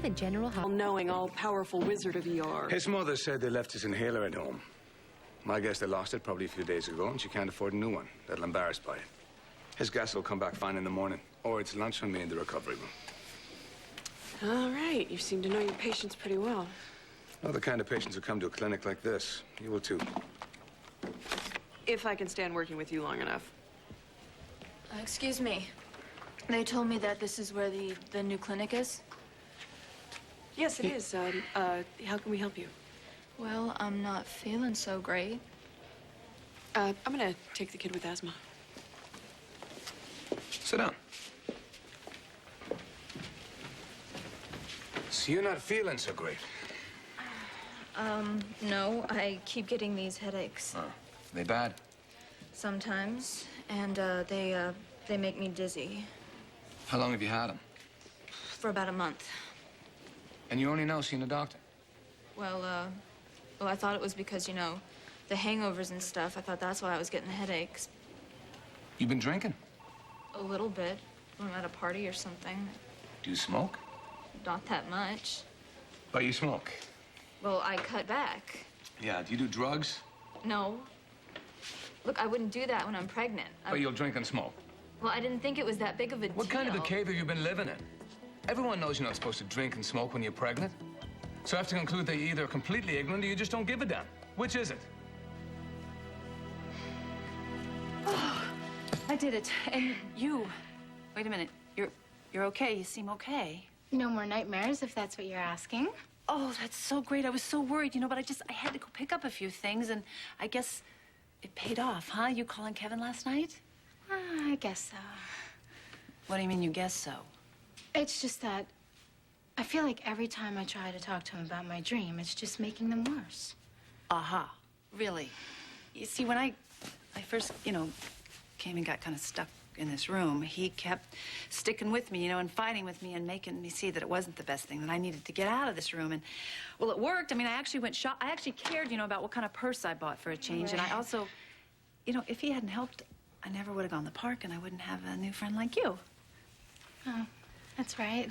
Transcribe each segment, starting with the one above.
at General Hospital. Knowing all-powerful wizard of ER. His mother said they left his inhaler at home. I guess they lost it probably a few days ago, and she can't afford a new one. They're embarrassed by it. His gas will come back fine in the morning, or it's lunch with me in the recovery room. All right, you seem to know your patients pretty well. Not the kind of patients who come to a clinic like this. You will too. If I can stand working with you long enough. Excuse me. They told me that this is where the new clinic is. Yes, it is. How can we help you? Well, I'm not feeling so great. I'm gonna take the kid with asthma. Sit down. So you're not feeling so great? No, I keep getting these headaches. Oh, they bad? Sometimes, and they make me dizzy. How long have you had them? For about a month. And you only now seen a doctor? Well, I thought it was because, you know, the hangovers and stuff. I thought that's why I was getting the headaches. You been drinking? A little bit. When I'm at a party or something. Do you smoke? Not that much. But you smoke? Well, I cut back. Yeah, do you do drugs? No. Look, I wouldn't do that when I'm pregnant. But you'll drink and smoke? Well, I didn't think it was that big of a deal. What kind of a cave have you been living in? Everyone knows you're not supposed to drink and smoke when you're pregnant. So I have to conclude that you're either completely ignorant or you just don't give a damn. Which is it? Oh, I did it. And you, wait a minute. You're okay. You seem okay. No more nightmares, if that's what you're asking. Oh, that's so great. I was so worried, you know, but I had to go pick up a few things, and I guess it paid off, huh? You calling Kevin last night? I guess so. What do you mean you guess so? It's just that I feel like every time I try to talk to him about my dream, it's just making them worse. Aha. Really? You see, when I first, you know, came and got kind of stuck in this room, he kept sticking with me, you know, and fighting with me and making me see that it wasn't the best thing, that I needed to get out of this room. And, well, it worked. I mean, I actually I actually cared, you know, about what kind of purse I bought for a change. Right. And I also, you know, if he hadn't helped, I never would have gone to the park, and I wouldn't have a new friend like you. Oh, that's right.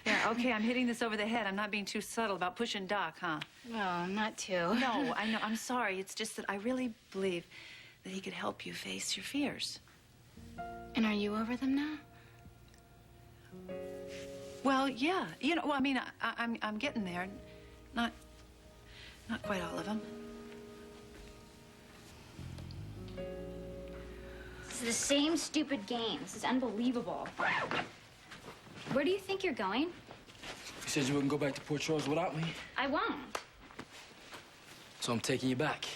Yeah, okay, I'm hitting this over the head. I'm not being too subtle about pushing Doc, huh? Well, not too. No, I know. I'm sorry. It's just that I really believe that he could help you face your fears. And are you over them now? Well, yeah. You know, well, I mean, I'm getting there. Not quite all of them. This is the same stupid game. This is unbelievable. Where do you think you're going? You said you wouldn't go back to Port Charles without me, I won't. so I'm taking you back.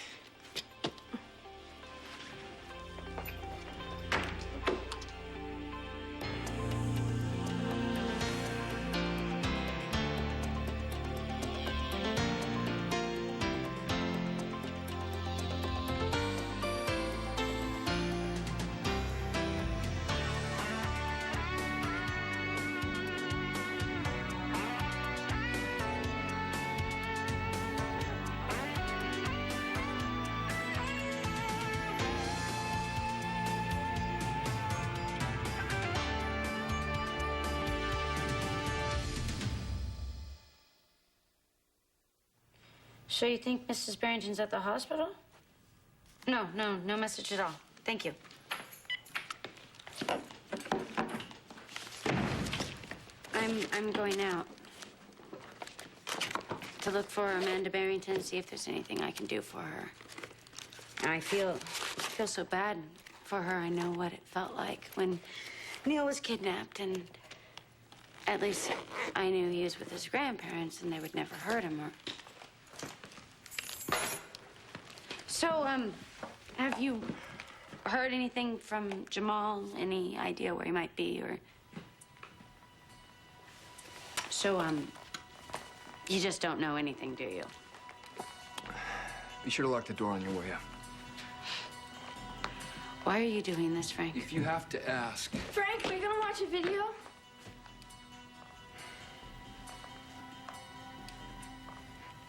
So you think Mrs. Barrington's at the hospital? No message at all. Thank you. I'm going out to look for Amanda Barrington, see if there's anything I can do for her. I feel so bad for her. I know what it felt like when Neil was kidnapped, and at least I knew he was with his grandparents and they would never hurt him or... So, have you heard anything from Jamal? Any idea where he might be, or... So, you just don't know anything, do you? Be sure to lock the door on your way out. Why are you doing this, Frank? If you have to ask. Frank, are you gonna watch a video?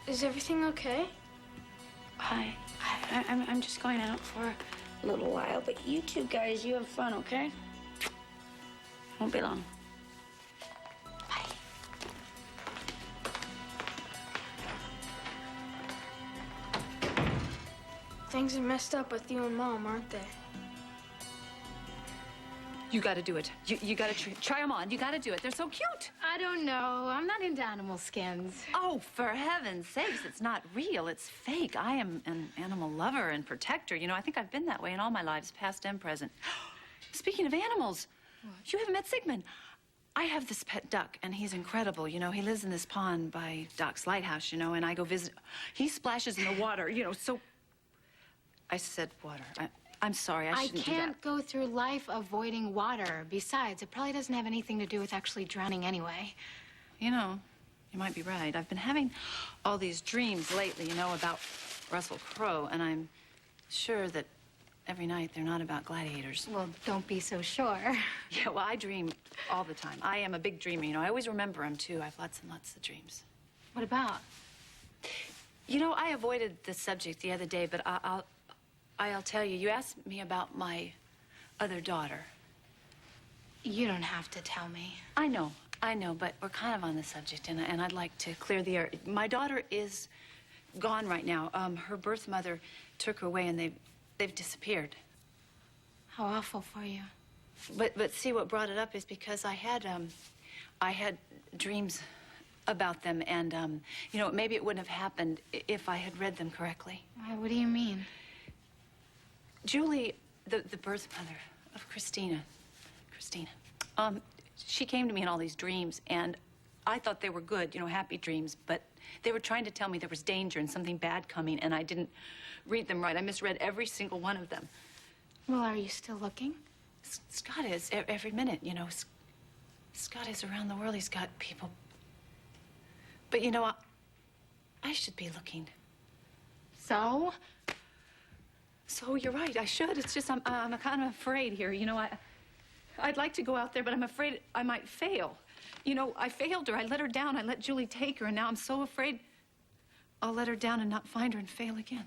Is everything okay? Hi. I'm just going out for a little while, but you two guys, you have fun, okay? Won't be long. Bye. Things are messed up with you and Mom, aren't they? You gotta do it. You gotta try them on. You gotta do it. They're so cute. I don't know. I'm not into animal skins. Oh, for heaven's sakes, it's not real. It's fake. I am an animal lover and protector. You know, I think I've been that way in all my lives, past and present. Speaking of animals, you haven't met Sigmund. I have this pet duck, and he's incredible. You know, he lives in this pond by Doc's lighthouse, you know, and I go visit. He splashes in the water, you know, so... I said water. I'm sorry, I shouldn't do that. I can't go through life avoiding water. Besides, it probably doesn't have anything to do with actually drowning anyway. You know, you might be right. I've been having all these dreams lately, you know, about Russell Crowe, and I'm sure that every night they're not about gladiators. Well, don't be so sure. Yeah, well, I dream all the time. I am a big dreamer, you know. I always remember them, too. I have lots and lots of dreams. What about? You know, I avoided the subject the other day, but I'll tell you. You asked me about my other daughter. You don't have to tell me. I know, but we're kind of on the subject, and I'd like to clear the air. My daughter is gone right now. Her birth mother took her away, and they've disappeared. How awful for you. But see, what brought it up is because I had dreams about them, and you know, maybe it wouldn't have happened if I had read them correctly. What do you mean? Julie, the birth mother of Christina, she came to me in all these dreams, and I thought they were good, you know, happy dreams, but they were trying to tell me there was danger and something bad coming, and I didn't read them right. I misread every single one of them. Well, are you still looking? Scott is, every minute, you know. Scott is around the world. He's got people. But, you know, I should be looking. So? So you're right, I should. It's just I'm kind of afraid here. You know, I'd like to go out there, but I'm afraid I might fail. You know, I failed her. I let her down. I let Julie take her, and now I'm so afraid I'll let her down and not find her and fail again.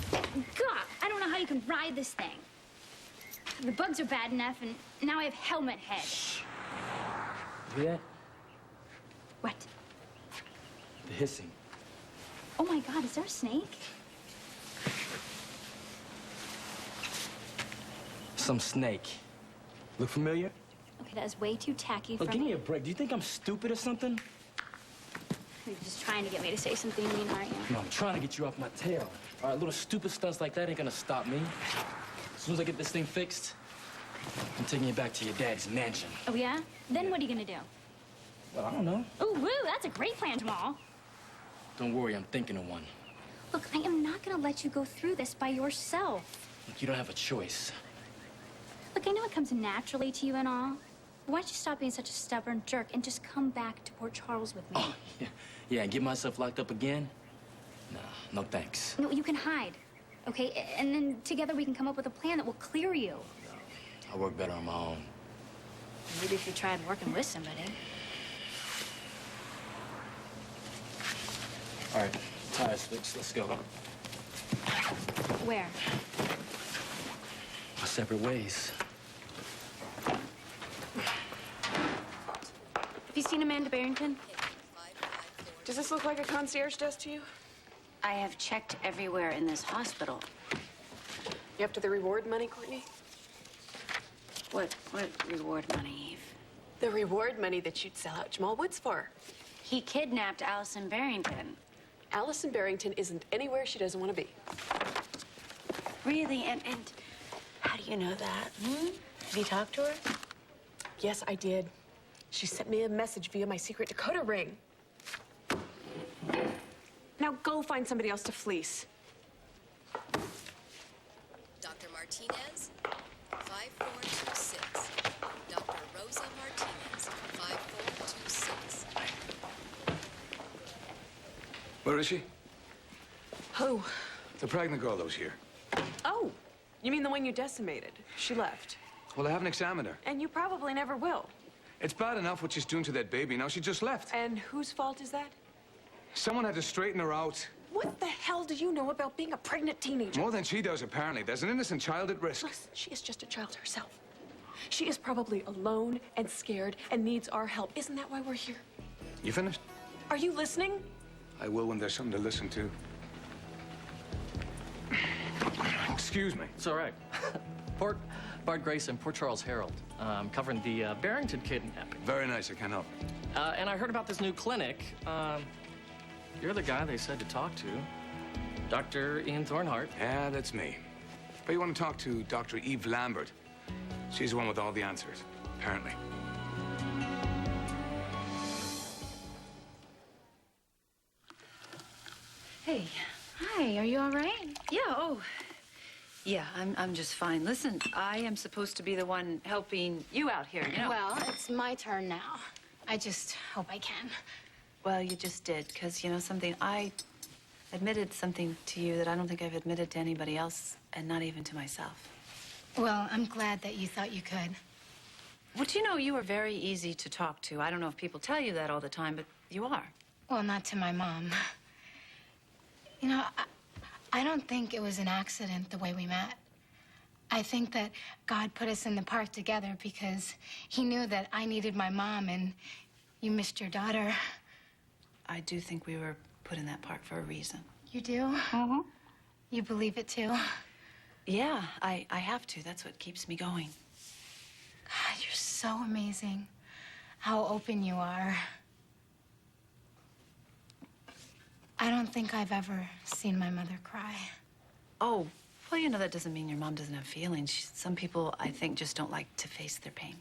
God, I don't know how you can ride this thing. The bugs are bad enough, and now I have helmet head. Hear that? What? The hissing. Oh my God, is there a snake? Some snake. Look familiar? Okay, that is way too tacky for Look, give me a break. Do you think I'm stupid or something? You're just trying to get me to say something mean, aren't you? No, I'm trying to get you off my tail. All right, little stupid stunts like that ain't gonna stop me. As soon as I get this thing fixed, I'm taking you back to your daddy's mansion. Oh, yeah? Then what are you gonna do? Well, I don't know. Oh, woo, that's a great plan, Jamal. Don't worry, I'm thinking of one. Look, I am not gonna let you go through this by yourself. Look, you don't have a choice. Look, I know it comes naturally to you and all. But why don't you stop being such a stubborn jerk and just come back to Port Charles with me? Oh, yeah, and get myself locked up again? No thanks. No, you can hide, okay? And then together we can come up with a plan that will clear you. I work better on my own. Maybe if you tried working with somebody. All right, tires fixed. Let's go. Where? Our separate ways. Have you seen Amanda Barrington? Does this look like a concierge desk to you? I have checked everywhere in this hospital. You after the reward money, Courtney? What reward money, Eve? The reward money that you'd sell out Jamal Woods for. He kidnapped Allison Barrington. Allison Barrington isn't anywhere she doesn't want to be. Really? And how do you know that? Have you talked to her? Yes, I did. She sent me a message via my secret decoder ring. Now go find somebody else to fleece. Dr. Martinez, 5426. Dr. Rosa Martinez, 5426. Where is she? Who? The pregnant girl that was here. Oh, you mean the one you decimated? She left. Well, I haven't examined her. And you probably never will. It's bad enough what she's doing to that baby. Now she just left. And whose fault is that? Someone had to straighten her out. What the hell do you know about being a pregnant teenager? More than she does, apparently. There's an innocent child at risk. Listen, she is just a child herself. She is probably alone and scared and needs our help. Isn't that why we're here? You finished? Are you listening? I will when there's something to listen to. Excuse me. It's all right. Bart Grayson, Port Charles Herald. Covering the Barrington kidnapping. Very nice, I can help. And I heard about this new clinic. You're the guy they said to talk to. Dr. Ian Thornhart. Yeah, that's me. But you want to talk to Dr. Eve Lambert. She's the one with all the answers, apparently. Hey. Hi, are you all right? Yeah, oh. Yeah, I'm just fine. Listen, I am supposed to be the one helping you out here, you know? Well, it's my turn now. I just hope I can. Well, you just did, because, you know, something, I admitted something to you that I don't think I've admitted to anybody else, and not even to myself. Well, I'm glad that you thought you could. Well, do you know, you are very easy to talk to. I don't know if people tell you that all the time, but you are. Well, not to my mom. You know, I don't think it was an accident the way we met. I think that God put us in the park together because he knew that I needed my mom and you missed your daughter. I do think we were put in that park for a reason. You do? Mm-hmm. You believe it too? Yeah, I have to. That's what keeps me going. God, you're so amazing. How open you are. I don't think I've ever seen my mother cry. Oh, well, you know, that doesn't mean your mom doesn't have feelings. Some people, I think, just don't like to face their pain.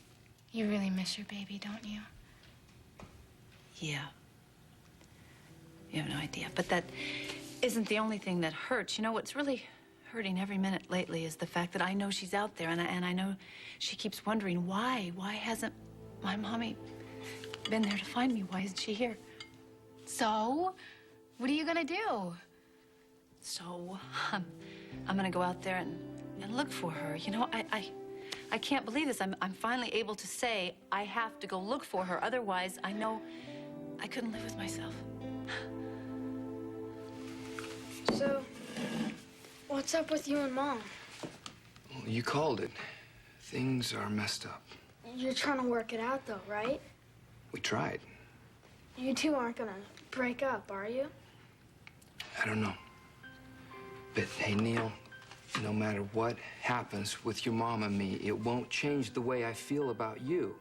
You really miss your baby, don't you? Yeah. You have no idea. But that isn't the only thing that hurts. You know, what's really hurting every minute lately is the fact that I know she's out there, and I know she keeps wondering why. Why hasn't my mommy been there to find me? Why isn't she here? So, what are you gonna do? So, I'm gonna go out there and look for her. You know, I can't believe this. I'm finally able to say I have to go look for her. Otherwise, I know I couldn't live with myself. So, what's up with you and Mom? Well, you called it. Things are messed up. You're trying to work it out, though, right? We tried. You two aren't gonna break up, are you? I don't know. But, hey, Neil, no matter what happens with your mom and me, it won't change the way I feel about you.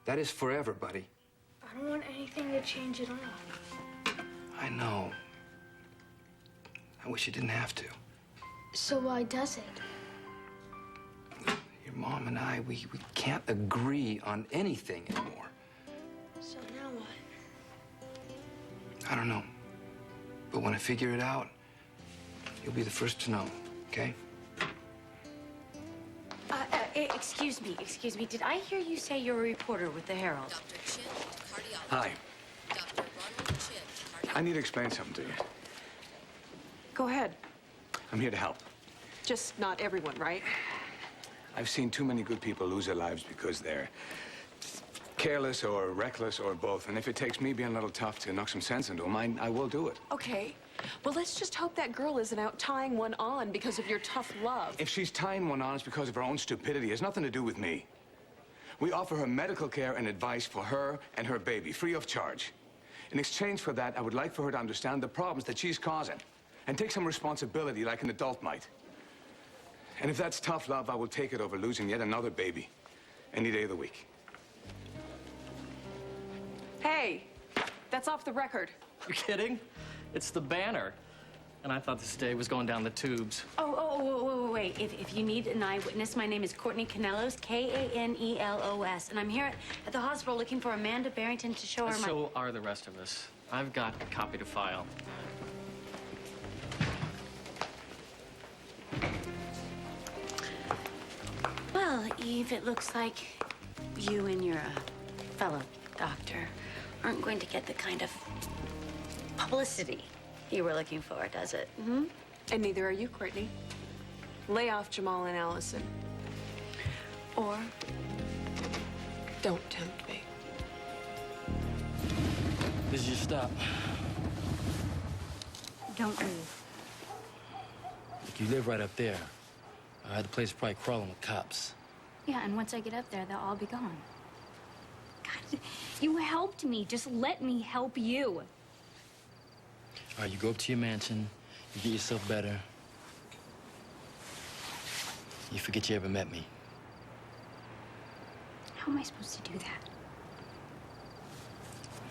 That is forever, buddy. I don't want anything to change at all. I know. I wish you didn't have to. So why does it? Your mom and I, we can't agree on anything anymore. So now what? I don't know. But when I figure it out, you'll be the first to know, okay? Excuse me. Did I hear you say you're a reporter with the Herald? Dr. Chin, cardiologist. Hi. Dr. Ronald Chin, I need to explain something to you. Go ahead. I'm here to help. Just not everyone, right? I've seen too many good people lose their lives because they're careless or reckless or both. And if it takes me being a little tough to knock some sense into them, I will do it. Okay. Well, let's just hope that girl isn't out tying one on because of your tough love. If she's tying one on, it's because of her own stupidity. It has nothing to do with me. We offer her medical care and advice for her and her baby, free of charge. In exchange for that, I would like for her to understand the problems that she's causing and take some responsibility like an adult might. And if that's tough love, I will take it over losing yet another baby any day of the week. Hey, that's off the record. You kidding? It's the banner. And I thought this day was going down the tubes. Wait. If you need an eyewitness, my name is Courtney Canelos, Kanelos, and I'm here at the hospital looking for Amanda Barrington to show her my... So are the rest of us. I've got a copy to file. Well, Eve, it looks like you and your fellow doctor aren't going to get the kind of publicity you were looking for, does it? Mm-hmm. And neither are you, Courtney. Lay off Jamal and Allison. Or don't tempt me. This is your stop. Don't leave. You live right up there. The place is probably crawling with cops. Yeah, and once I get up there, they'll all be gone. God, you helped me. Just let me help you. All right, you go up to your mansion, you get yourself better. You forget you ever met me. How am I supposed to do that?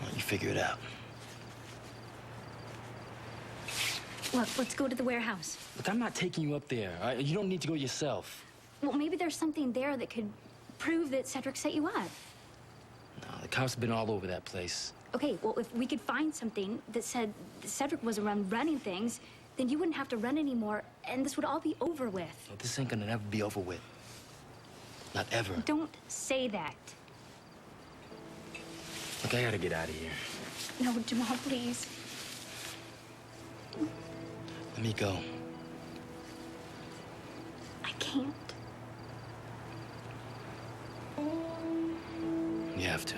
Well, you figure it out. Look, let's go to the warehouse. Look, I'm not taking you up there. All right? You don't need to go yourself. Well, maybe there's something there that could prove that Cedric set you up. No, the cops have been all over that place. Okay, well, if we could find something that said that Cedric was around running things, then you wouldn't have to run anymore, and this would all be over with. No, this ain't gonna never be over with. Not ever. Don't say that. Look, I gotta get out of here. No, Jamal, please. Let me go. I can't. You have to.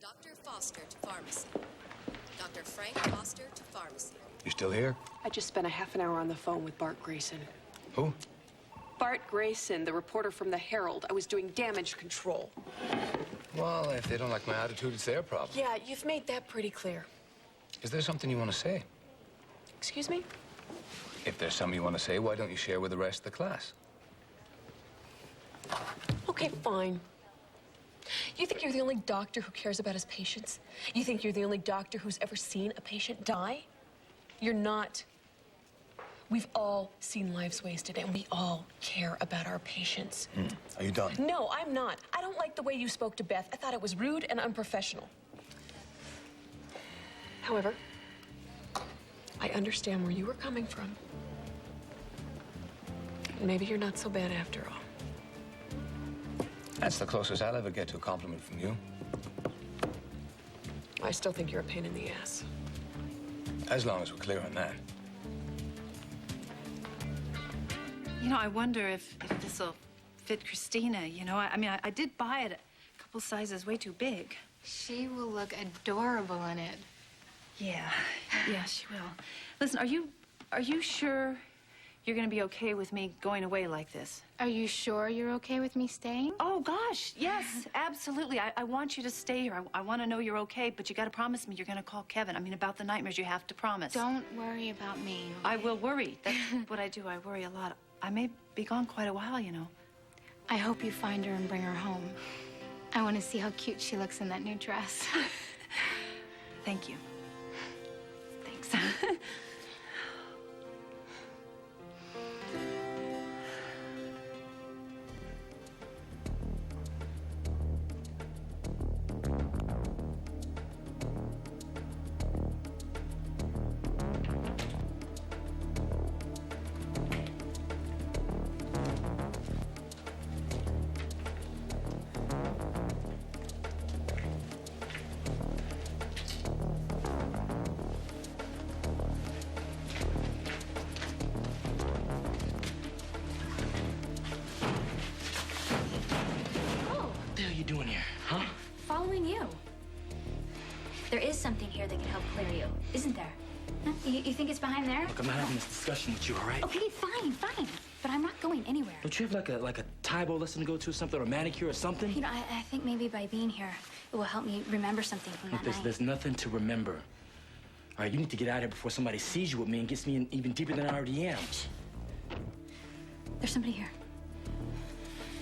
Dr. Foster to pharmacy. Dr. Frank Foster to pharmacy. You still here? I just spent a half an hour on the phone with Bart Grayson. Who? Bart Grayson, the reporter from the Herald. I was doing damage control. Well, if they don't like my attitude, it's their problem. Yeah, you've made that pretty clear. Is there something you want to say? Excuse me? If there's something you want to say, why don't you share with the rest of the class? Okay, fine. You think you're the only doctor who cares about his patients? You think you're the only doctor who's ever seen a patient die? You're not. We've all seen lives wasted, and we all care about our patients. Are you done? No, I'm not. I don't like the way you spoke to Beth. I thought it was rude and unprofessional. However, I understand where you were coming from. Maybe you're not so bad after all. That's the closest I'll ever get to a compliment from you. I still think you're a pain in the ass. As long as we're clear on that. You know, I wonder if this will fit Christina. You know, I mean, I did buy it a couple sizes way too big. She will look adorable in it. Yeah, she will. Listen, are you sure you're gonna be okay with me going away like this? Are you sure you're okay with me staying? Oh, gosh, yes, absolutely. I want you to stay here. I want to know you're okay, but you got to promise me you're going to call Kevin. I mean, about the nightmares, you have to promise. Don't worry about me. Okay? I will worry. That's what I do. I worry a lot. I may be gone quite a while, you know. I hope you find her and bring her home. I want to see how cute she looks in that new dress. Thank you. Thanks. Doing here, huh? Following you. There is something here that can help clear you, isn't there? Huh? You think it's behind there? Look, I'm not having this discussion with you, all right? Okay, fine. But I'm not going anywhere. Don't you have like a Taibo lesson to go to or something, or a manicure or something? You know, I think maybe by being here, it will help me remember something from that night. There's nothing to remember. All right, you need to get out of here before somebody sees you with me and gets me in even deeper than I already am. Shh. There's somebody here.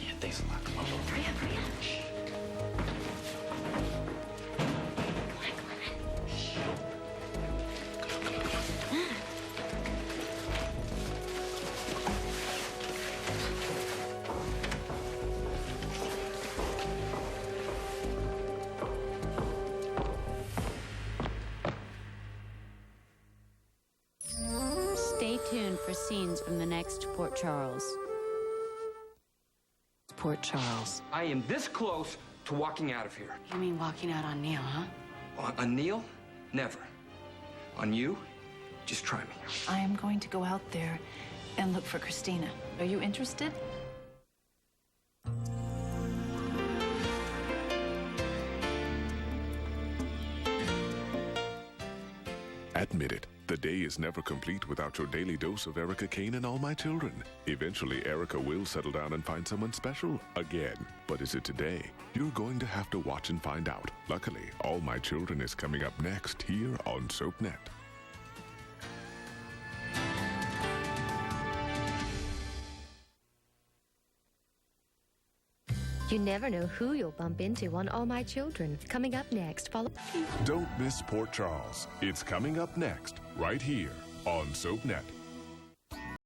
Yeah, thanks a lot. Come on, Hurry up. Shh. Stay tuned for scenes from the next Port Charles. Port Charles. I am this close to walking out of here. You mean walking out on Neil, huh? On Neil? Never. On you? Just try me. I am going to go out there and look for Christina. Are you interested? Admit it, the day is never complete without your daily dose of Erica Kane and All My Children. Eventually, Erica will settle down and find someone special again. But is it today? You're going to have to watch and find out. Luckily, All My Children is coming up next here on SoapNet. You never know who you'll bump into on All My Children. Coming up next, follow... Don't miss Port Charles. It's coming up next, right here on SoapNet.